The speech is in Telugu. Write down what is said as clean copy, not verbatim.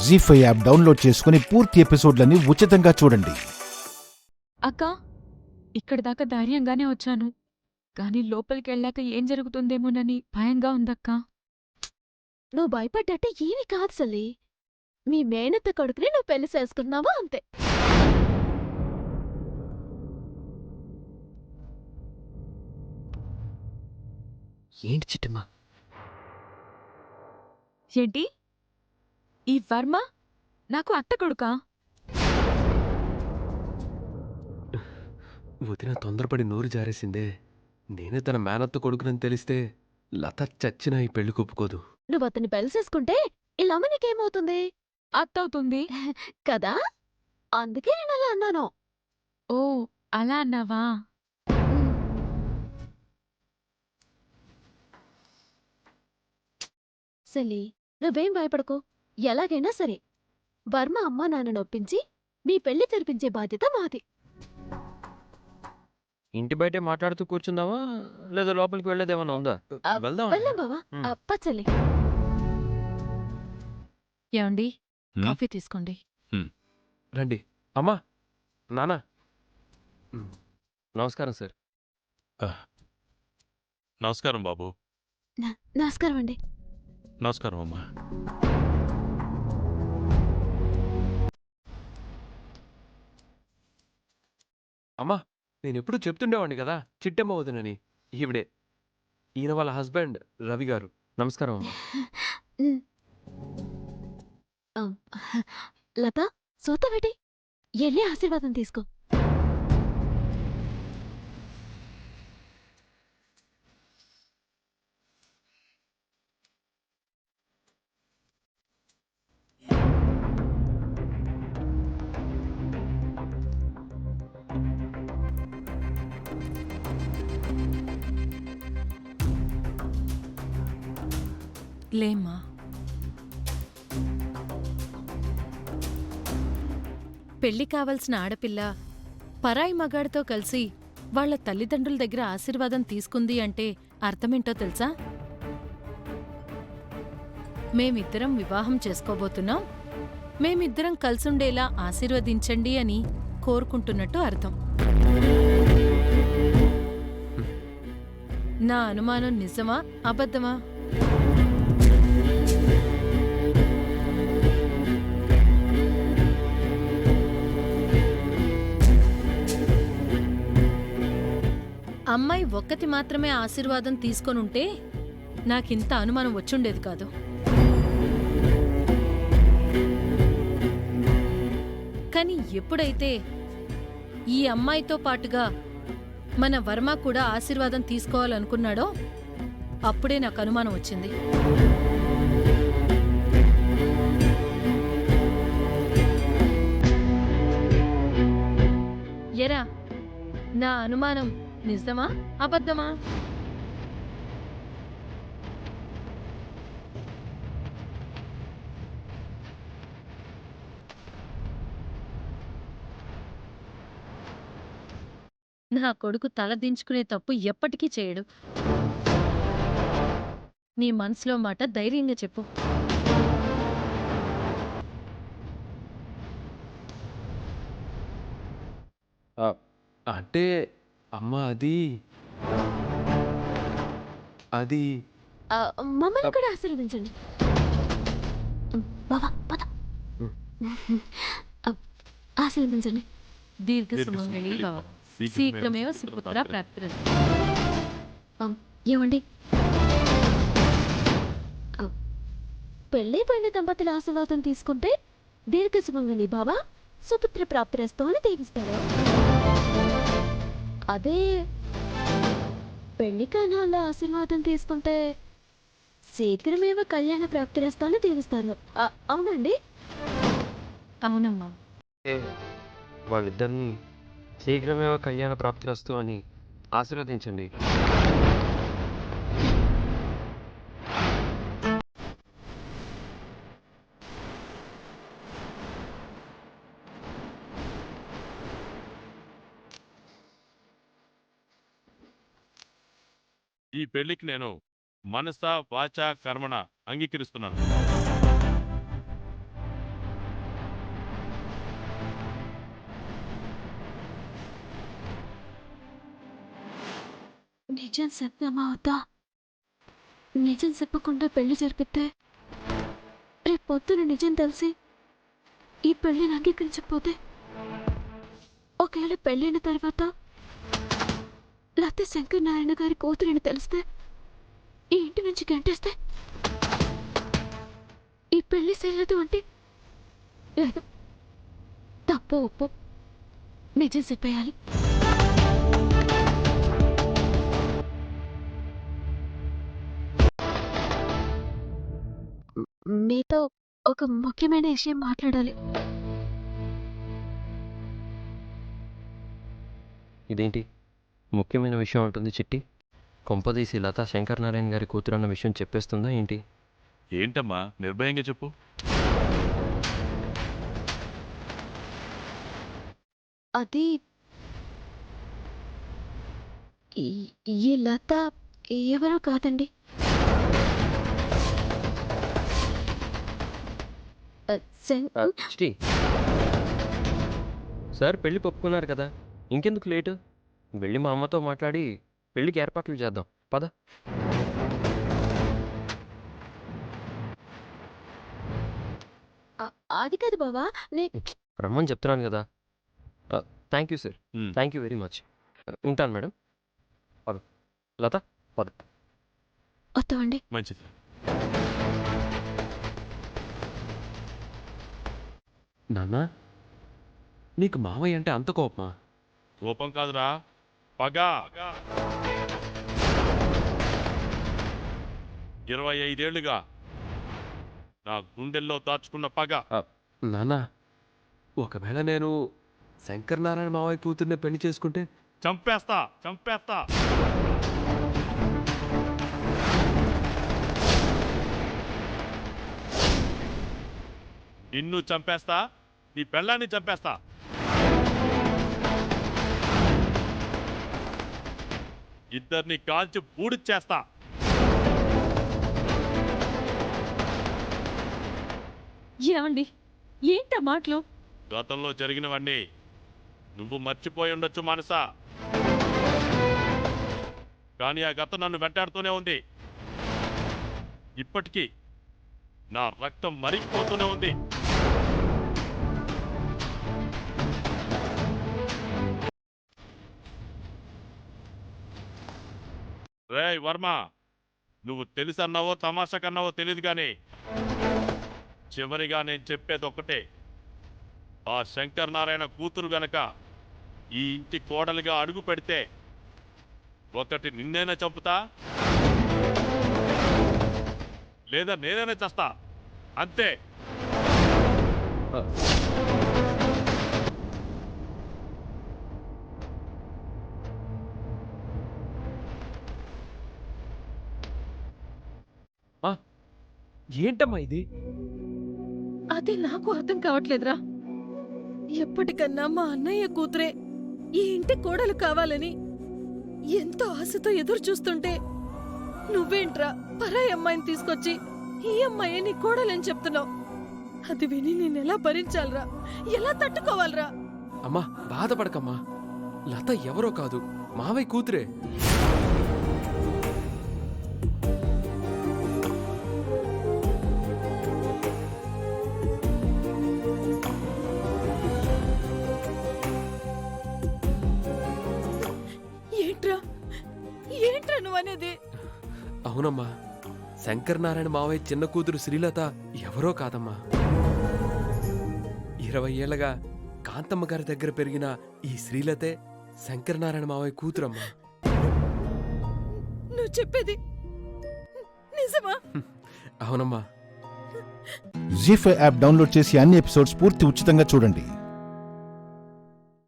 జీ5 యాప్ డౌన్లోడ్ చేసుకుని పూర్తి ఎపిసోడ్లని ఉచితంగా చూడండి. అక్క, ఇక్కడి దాకా ధైర్యంగానే వచ్చాను. కానీ లోపలికెళ్ళాక ఏం జరుగుతుందేమోనని భయంగా ఉందక్కా. నువ్వు భయపడ్డట్టు ఏమీ కాదు సల్లి. మీ మేనత్త కొడుకుని నువ్వు పెళ్లి చేసుకున్నావా అంతే. ఏంటి చిట్టమ్మా? ఏంటి? ఈ వర్మ నాకు అత్త కొడుకా? వదిన తొందరపడి నోరు జారేసిందే. నేనే తన మేనత్త కొడుకునని తెలిస్తే లత చచ్చినా ఈ పెళ్లి ఒప్పుకోదు. నువ్వు అతన్ని పెళ్లి చేసుకుంటే ఇలా నీకేమవుతుంది అత్త అవుతుంది. కదా? అందుకే నేను అలా అన్నాను. ఓ, అలా అన్నావా? సల్లి, నువ్వేం భయపడకు. ఎలాగైనా సరే వర్మ అమ్మా నాన్న నొప్పించి నీ పెళ్లి తెరిపించే బాధ్యత మాది. ఇంటి బయటే మాట్లాడుతూ కూర్చుందామా లేదా లోపలికి వెళ్ళేదేమన్నా ఉందా? వెళ్దాం. వెళ్ళాం బావా. పచ్చల్లి. ఏమండి, కాఫీ తీసుకోండి. రండి. అమ్మా, నాన్న. నమస్కారం సార్. నమస్కారం బాబు. నమస్కారం అండి. నమస్కారం అమ్మా. అమ్మా, నేను ఎప్పుడూ చెప్తుండేవాడిని కదా చిట్టమ్మ వదినని. ఈవిడే, ఈయన వాళ్ళ హస్బెండ్ రవి గారు. నమస్కారం. లత, సూతవేటి ఎళ్ళి ఆశీర్వాదం తీసుకో. లేమ్మా. పెళ్లి కావలసిన ఆడపిల్ల పరాయి మగాడితో కలిసి వాళ్ల తల్లిదండ్రుల దగ్గర ఆశీర్వాదం తీసుకుంది అంటే అర్థమేంటో తెలుసా? మేమిద్దరం వివాహం చేసుకోబోతున్నాం, మేమిద్దరం కలిసుండేలా ఆశీర్వదించండి అని కోరుకుంటున్నట్టు అర్థం. నా అనుమానం నిజమా అబద్ధమా? అమ్మాయి ఒక్కతి మాత్రమే ఆశీర్వాదం తీసుకొనుంటే నాకింత అనుమానం వచ్చుండేది కాదు. కాని ఎప్పుడైతే ఈ అమ్మాయితో పాటుగా మన వర్మ కూడా ఆశీర్వాదం తీసుకోవాలనుకున్నాడో అప్పుడే నాకు అనుమానం వచ్చింది. ఎరా, నా అనుమానం నిజమా అబద్ధమా? నా కొడుకు తల దించుకునే తప్పు ఎప్పటికీ చేయడు. నీ మనసులో మాట ధైర్యంగా చెప్పు. అంటే అమ్మ, అది మమ్మల్ని కూడా ఆశీర్వదించండి. బావా పద. ఆశీర్వదించండి. దీర్ఘ సుమంగళి భవ, శీఘ్రమేవ సుపుత్ర ప్రాప్తిరస్తు. ఏమండి, పెళ్లి దంపతుల ఆశీర్వాదం తీసుకుంటే దీర్ఘ సుమంగళి బావా సుపుత్ర ప్రాప్తిరస్తు అని దీవిస్తాడు. అదే పెళ్లి కానాల ఆశీర్వాదం తీసుకుంటే శీఘ్రమేవ కళ్యాణ ప్రాప్తిరస్తు అని దీవిస్తారు. అవునండి? అవునమ్మా. వాళ్ళిద్దరిని శీఘ్రమేవ కళ్యాణ ప్రాప్తిరస్తు అని ఆశీర్వదించండి. ఈ పెళ్లికి నేను మనస వాచ కర్మణ అంగీకరిస్తున్నాను. నిజం చెప్పమా అవుతా? నిజం చెప్పకుండా పెళ్లి జరిపితే రేపు పొద్దున నిజం తెలిసి ఈ పెళ్లిని అంగీకరించకపోతే ఒకవేళ పెళ్ళైన తర్వాత లేకపోతే శంకర్ నారాయణ గారి కూతురిని తెలిస్తే ఈ ఇంటి నుంచి గంటేస్తే ఈ పెళ్లి చేయలేదు అంటే లేదు, తప్పు ఒప్పు నిజం చెప్పేయాలి. మీతో ఒక ముఖ్యమైన విషయం మాట్లాడాలి. ఇదేంటి ముఖ్యమైన విషయం అంటుంది చిట్టి? కొంపదీసి లతా శంకర్ నారాయణ గారి కూతురు అన్న విషయం చెప్పేస్తుందా ఏంటి? ఏంటమ్మా నిర్భయంగా చెప్పు. అది ఈ లత ఎవరో కాదండి. చిట్టి సార్ పెళ్ళి ఒప్పుకున్నారు కదా, ఇంకెందుకు లేటు? వెళ్ళి మా అమ్మతో మాట్లాడి పెళ్ళికి ఏర్పాట్లు చేద్దాం పద. అది కాదు బావా, రమ్మని చెప్తున్నాను కదా. Thank you sir, um. Thank you very much. ఉంటాను మేడం. పద లత, పద. వస్తామండి. మంచిది. నాన్న, నీకు మావయ్య అంటే అంత కోపమా? కోపం కాదురా, పగ. 25 ఏళ్లుగా నా గుండెల్లో దాచుకున్న పగ. నాన్న, ఒకవేళ నేను శంకర్ నారాయణ మావయ్య కూతుర్ని పెళ్లి చేసుకుంటే చంపేస్తా చంపేస్తా. నిన్ను చంపేస్తా, నీ పెళ్ళాన్ని చంపేస్తా. ఇద్దరిని కాల్చి బూడిచ్చేస్తా. ఏమండి, ఏంటా మాటలు? గతంలో జరిగినవన్నీ నువ్వు మర్చిపోయి ఉండొచ్చు మనసా, కానీ ఆ గతం నన్ను వెంటాడుతూనే ఉంది. ఇప్పటికీ నా రక్తం మరిగిపోతూనే ఉంది. రేయ్ వర్మ, నువ్వు తెలుసన్నావో తమాషా కన్నావో తెలియదు కానీ చివరిగా నేను చెప్పేది ఒక్కటే. ఆ శంకర్ నారాయణ కూతురు గనక ఈ ఇంటి కోడలిగా అడుగు పెడితే ఒకటి నిన్నేనా చంపుతా, లేదా నేనైనా చేస్తా, అంతే. ఏంటమ్మా ఇది? అదే నాకు అర్థం కావట్లేదురా. ఎప్పటికన్నా మా అన్నయ్య కూతురే ఈ ఇంటి కోడలు కావాలని ఎంతో ఆశతో ఎదురు చూస్తుంటే నువ్వేంట్రా పరాయి అమ్మాయిని తీసుకొచ్చి ఈ అమ్మాయి నీ కోడలని చెప్తున్నావు? అది విని నేనెలా భరించాలరా, ఎలా తట్టుకోవాలరా? అమ్మా బాధపడకమ్మా, లత ఎవరో కాదు, మావయ్య కూతురే. ఏంట్రా నువ్వనేది? అవునమ్మా, శంకర్ నారాయణ మావయ్య చిన్న కూతురు శ్రీలత ఎవరో కాదమ్మా. 20 ఏళ్లగా కాంతమ్మ గారి దగ్గర పెరిగిన ఈ శ్రీలతే శంకర్ నారాయణ మావయ్య కూతురమ్మా. నువ్వు చెప్పేది నిజమా? అవునమ్మా. జీ5 యాప్ డౌన్లోడ్ చేసి అన్ని ఎపిసోడ్స్ పూర్తి ఉచితంగా చూడండి.